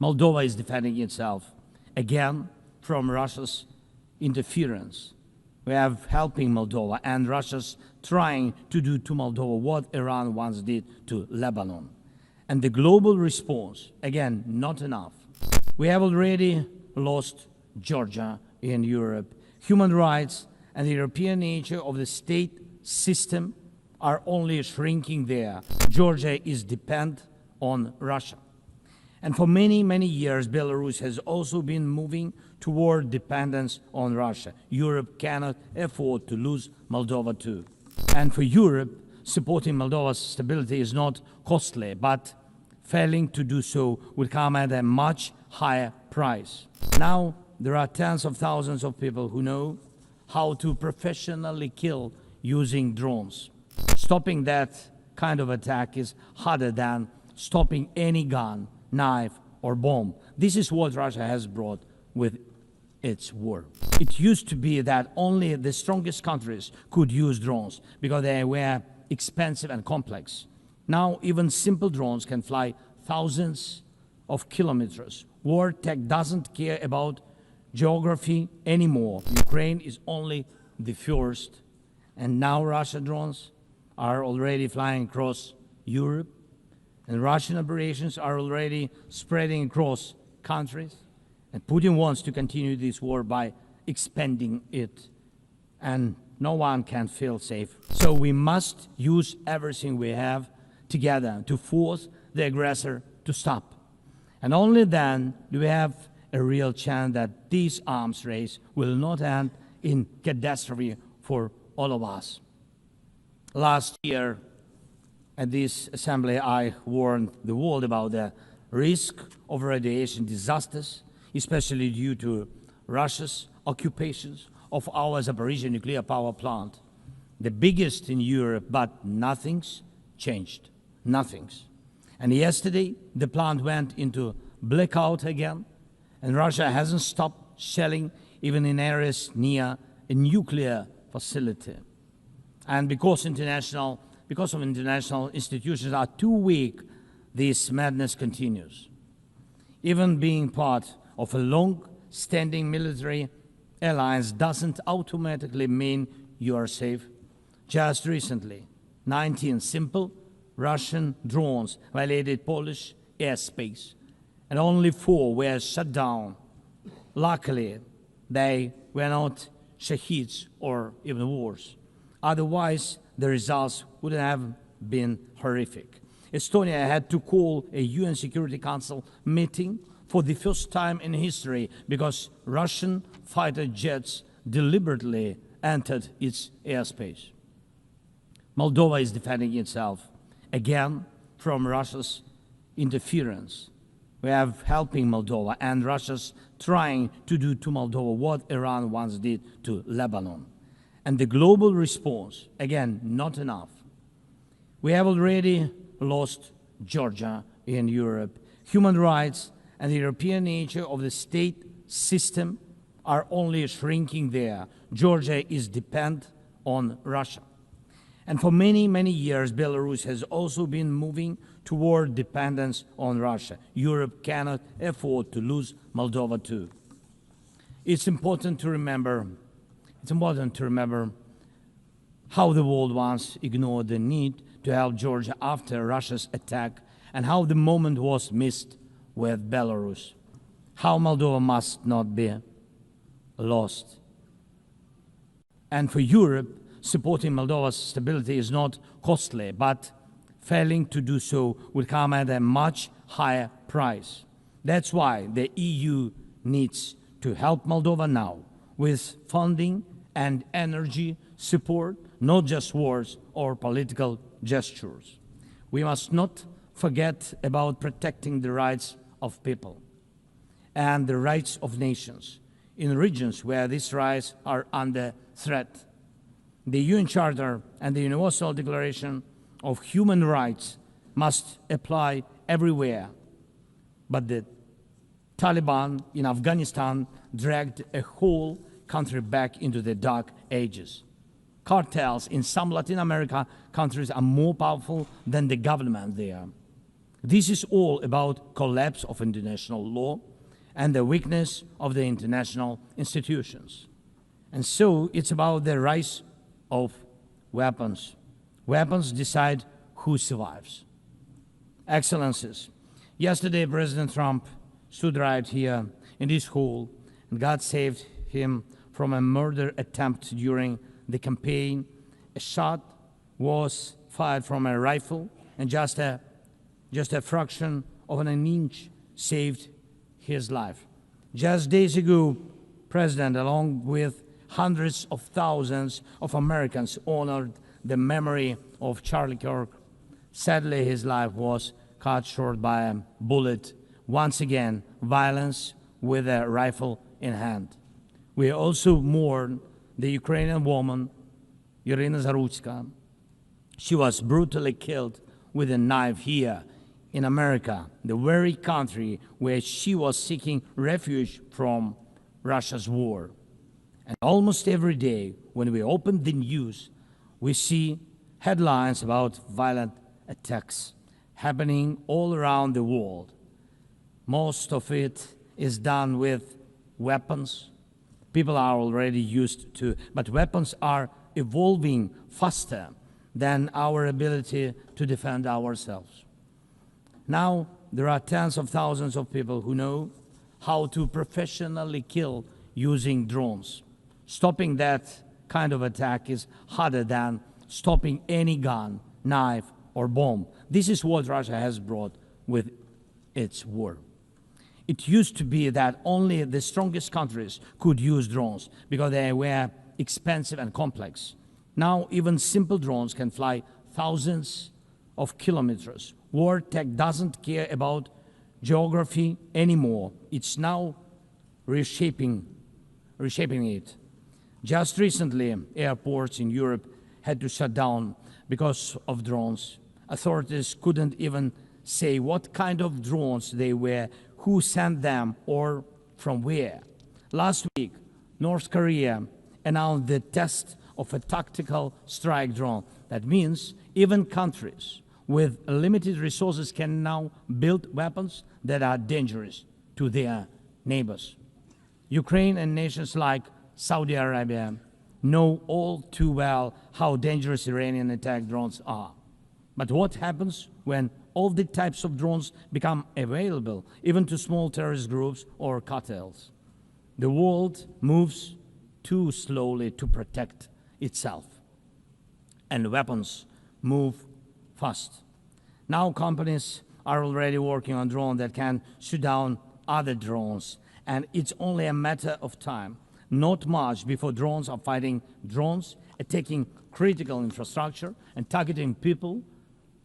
Moldova is defending itself again from Russia's interference. We are helping Moldova, and Russia's trying to do to Moldova what Iran once did to Lebanon. And the global response, again, not enough. We have already lost Georgia in Europe. Human rights and the European nature of the state system are only shrinking there. Georgia is dependent on Russia. And for many, many years, Belarus has also been moving toward dependence on Russia. Europe cannot afford to lose Moldova too. And for Europe, supporting Moldova's stability is not costly, but failing to do so would come at a much higher price. Now, there are tens of thousands of people who know how to professionally kill using drones. Stopping that kind of attack is harder than stopping any gun, knife, or bomb. This is what Russia has brought with its war. It used to be that only the strongest countries could use drones because they were expensive and complex. Now, even simple drones can fly thousands of kilometers. War tech doesn't care about geography anymore. Ukraine is only the first, and now Russian drones are already flying across Europe, and Russian operations are already spreading across countries. And Putin wants to continue this war by expanding it, and no one can feel safe. So we must use everything we have together to force the aggressor to stop. And only then do we have a real chance that this arms race will not end in catastrophe for all of us. Last year, at this assembly, I warned the world about the risk of radiation disasters, especially due to Russia's occupations of our Zaporizhzhia nuclear power plant, the biggest in Europe, but nothing's changed. Nothing's. And yesterday, the plant went into blackout again, and Russia hasn't stopped shelling even in areas near a nuclear facility. And because of international institutions are too weak, this madness continues. Even being part of a long-standing military alliance doesn't automatically mean you are safe. Just recently, 19 simple Russian drones violated Polish airspace, and only 4 were shut down. Luckily, they were not Shaheeds or even worse. Otherwise, the results would have been horrific. Estonia had to call a UN Security Council meeting for the first time in history because Russian fighter jets deliberately entered its airspace. Moldova is defending itself again from Russia's interference. We are helping Moldova, and Russia's trying to do to Moldova what Iran once did to Lebanon. And the global response, again, not enough. We have already lost Georgia in Europe. Human rights and the European nature of the state system are only shrinking there. Georgia is dependent on Russia. And for many, many years, Belarus has also been moving toward dependence on Russia. Europe cannot afford to lose Moldova too. It's important to remember how the world once ignored the need to help Georgia after Russia's attack, and how the moment was missed with Belarus. How Moldova must not be lost. And for Europe, supporting Moldova's stability is not costly, but failing to do so will come at a much higher price. That's why the EU needs to help Moldova now with funding and energy support, not just words or political gestures. We must not forget about protecting the rights of people and the rights of nations in regions where these rights are under threat. The UN Charter and the Universal Declaration of Human Rights must apply everywhere, but the Taliban in Afghanistan dragged a whole country back into the dark ages. Cartels in some Latin America countries are more powerful than the government there. This is all about collapse of international law and the weakness of the international institutions. And so it's about the rise of weapons. Weapons decide who survives. Excellencies, yesterday President Trump stood right here in this hall, and God saved him from a murder attempt during the campaign. A shot was fired from a rifle, and just a fraction of an inch saved his life. Just days ago, President, along with hundreds of thousands of Americans, honored the memory of Charlie Kirk. Sadly, his life was cut short by a bullet. Once again, violence with a rifle in hand. We also mourn the Ukrainian woman, Irina Zarutska. She was brutally killed with a knife here in America, the very country where she was seeking refuge from Russia's war. And almost every day, when we open the news, we see headlines about violent attacks happening all around the world. Most of it is done with weapons. People are already used to, but weapons are evolving faster than our ability to defend ourselves. Now, there are tens of thousands of people who know how to professionally kill using drones. Stopping that kind of attack is harder than stopping any gun, knife, or bomb. This is what Russia has brought with its war. It used to be that only the strongest countries could use drones because they were expensive and complex. Now, even simple drones can fly thousands of kilometers. War tech doesn't care about geography anymore. It's now reshaping it. Just recently, airports in Europe had to shut down because of drones. Authorities couldn't even say what kind of drones they were, who sent them, or from where. Last week, North Korea announced the test of a tactical strike drone. That means even countries with limited resources can now build weapons that are dangerous to their neighbors. Ukraine and nations like Saudi Arabia know all too well how dangerous Iranian attack drones are. But what happens when all the types of drones become available, even to small terrorist groups or cartels? The world moves too slowly to protect itself, and weapons move fast. Now companies are already working on drones that can shoot down other drones, and it's only a matter of time, not much, before drones are fighting drones, attacking critical infrastructure, and targeting people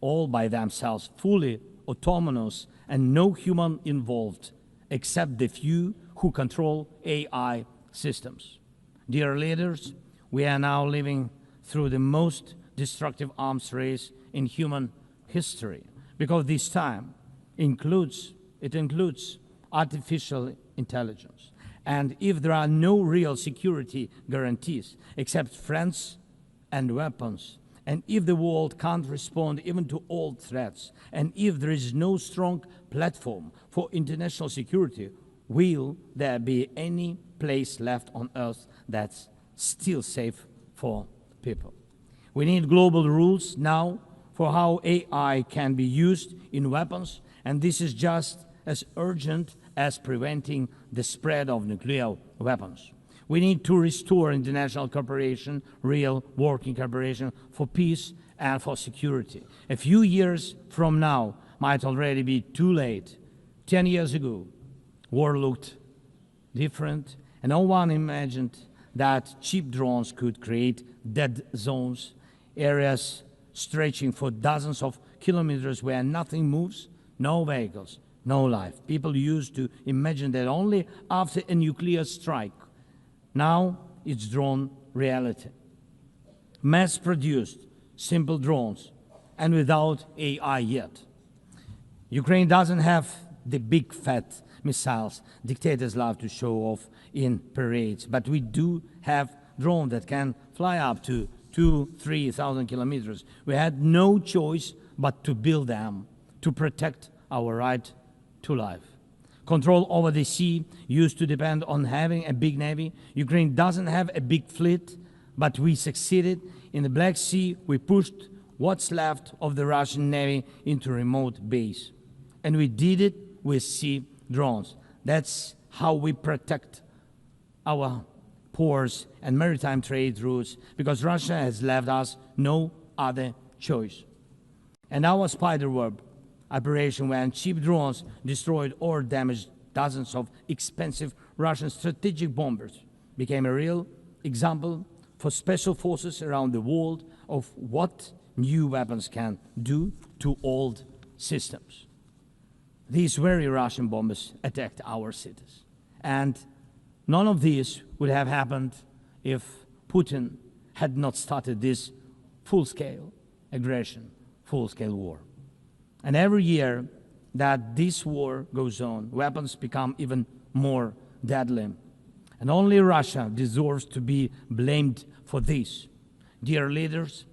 all by themselves, fully autonomous and no human involved, except the few who control AI systems. Dear leaders, we are now living through the most destructive arms race in human history, because this time includes artificial intelligence. And if there are no real security guarantees except friends and weapons, and if the world can't respond even to old threats, and if there is no strong platform for international security, will there be any place left on Earth that's still safe for people? We need global rules now for how AI can be used in weapons, and this is just as urgent as preventing the spread of nuclear weapons. We need to restore international cooperation, real working cooperation for peace and for security. A few years from now might already be too late. 10 years ago, war looked different, and no one imagined that cheap drones could create dead zones, areas stretching for dozens of kilometers where nothing moves, no vehicles, no life. People used to imagine that only after a nuclear strike. Now it's drawn reality. Mass-produced, simple drones, and without AI yet. Ukraine doesn't have the big fat missiles dictators love to show off in parades, but we do have drones that can fly up to 2,000–3,000 kilometers. We had no choice but to build them to protect our right to life. Control over the sea used to depend on having a big navy. Ukraine doesn't have a big fleet, but we succeeded. In the Black Sea, we pushed what's left of the Russian Navy into a remote base. And we did it with sea drones. That's how we protect our ports and maritime trade routes, because Russia has left us no other choice. And our spiderweb operation, when cheap drones destroyed or damaged dozens of expensive Russian strategic bombers, became a real example for special forces around the world of what new weapons can do to old systems. These very Russian bombers attacked our cities. And none of this would have happened if Putin had not started this full-scale aggression, full-scale war. And every year that this war goes on, weapons become even more deadly. And only Russia deserves to be blamed for this. Dear leaders,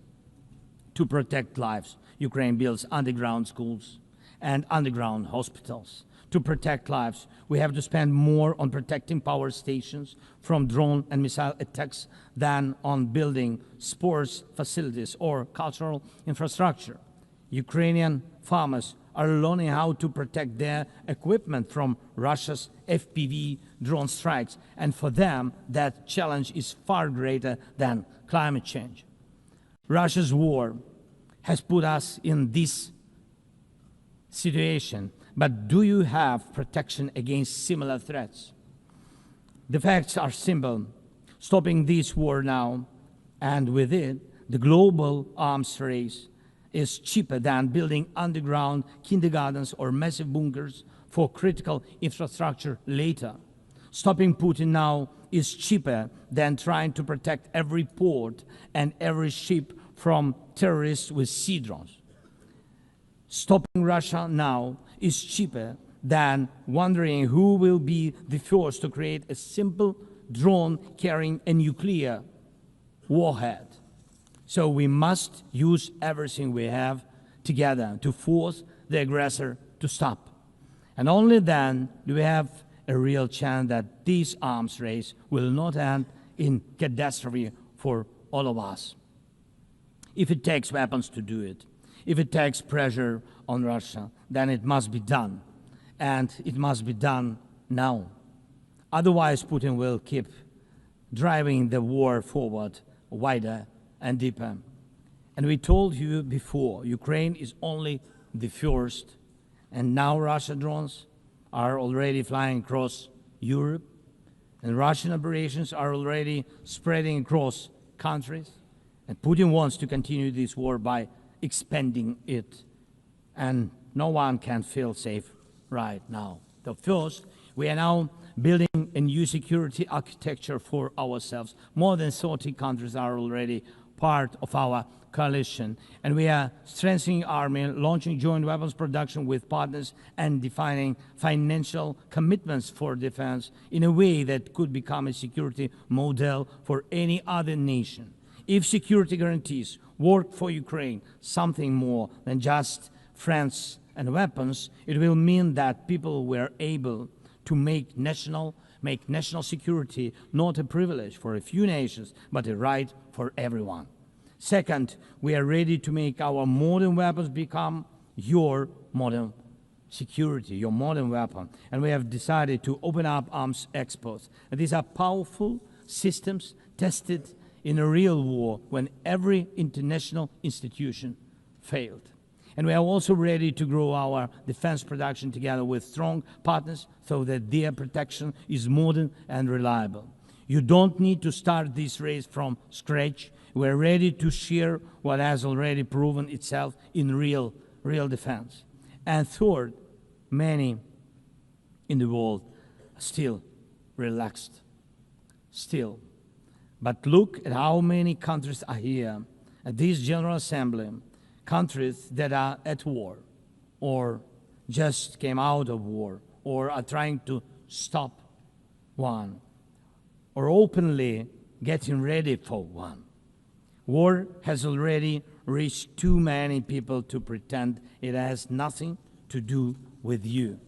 to protect lives, Ukraine builds underground schools and underground hospitals. To protect lives, we have to spend more on protecting power stations from drone and missile attacks than on building sports facilities or cultural infrastructure. Ukrainian farmers are learning how to protect their equipment from Russia's FPV drone strikes, and for them, that challenge is far greater than climate change. Russia's war has put us in this situation, but do you have protection against similar threats? The facts are simple. Stopping this war now, and with it, the global arms race, is cheaper than building underground kindergartens or massive bunkers for critical infrastructure later. Stopping Putin now is cheaper than trying to protect every port and every ship from terrorists with sea drones. Stopping Russia now is cheaper than wondering who will be the first to create a simple drone carrying a nuclear warhead. So we must use everything we have together to force the aggressor to stop. And only then do we have a real chance that this arms race will not end in catastrophe for all of us. If it takes weapons to do it, if it takes pressure on Russia, then it must be done. And it must be done now. Otherwise, Putin will keep driving the war forward wider and deeper. And we told you before, Ukraine is only the first, and now Russian drones are already flying across Europe, and Russian operations are already spreading across countries, and Putin wants to continue this war by expanding it, and no one can feel safe right now. So first, we are now building a new security architecture for ourselves. More than 30 countries are already part of our coalition, and we are strengthening army, launching joint weapons production with partners, and defining financial commitments for defense in a way that could become a security model for any other nation. If security guarantees work for Ukraine, something more than just friends and weapons, it will mean that people were able to make national security not a privilege for a few nations, but a right for everyone. Second, we are ready to make our modern weapons become your modern security, your modern weapon. And we have decided to open up arms exports. And these are powerful systems tested in a real war when every international institution failed. And we are also ready to grow our defense production together with strong partners so that their protection is modern and reliable. You don't need to start this race from scratch. We're ready to share what has already proven itself in real defense. And third, many in the world are still relaxed. Still. But look at how many countries are here at this General Assembly, countries that are at war, or just came out of war, or are trying to stop one, or openly getting ready for one. War has already reached too many people to pretend it has nothing to do with you.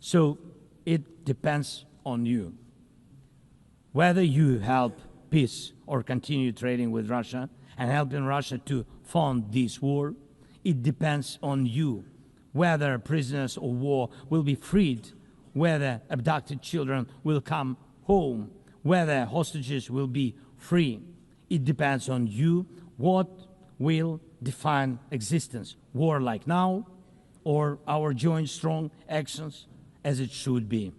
So it depends on you. Whether you help peace or continue trading with Russia and helping Russia to fund this war, it depends on you. Whether prisoners of war will be freed, whether abducted children will come home, whether hostages will be free. It depends on you. What will define existence? War like now, or our joint strong actions as it should be?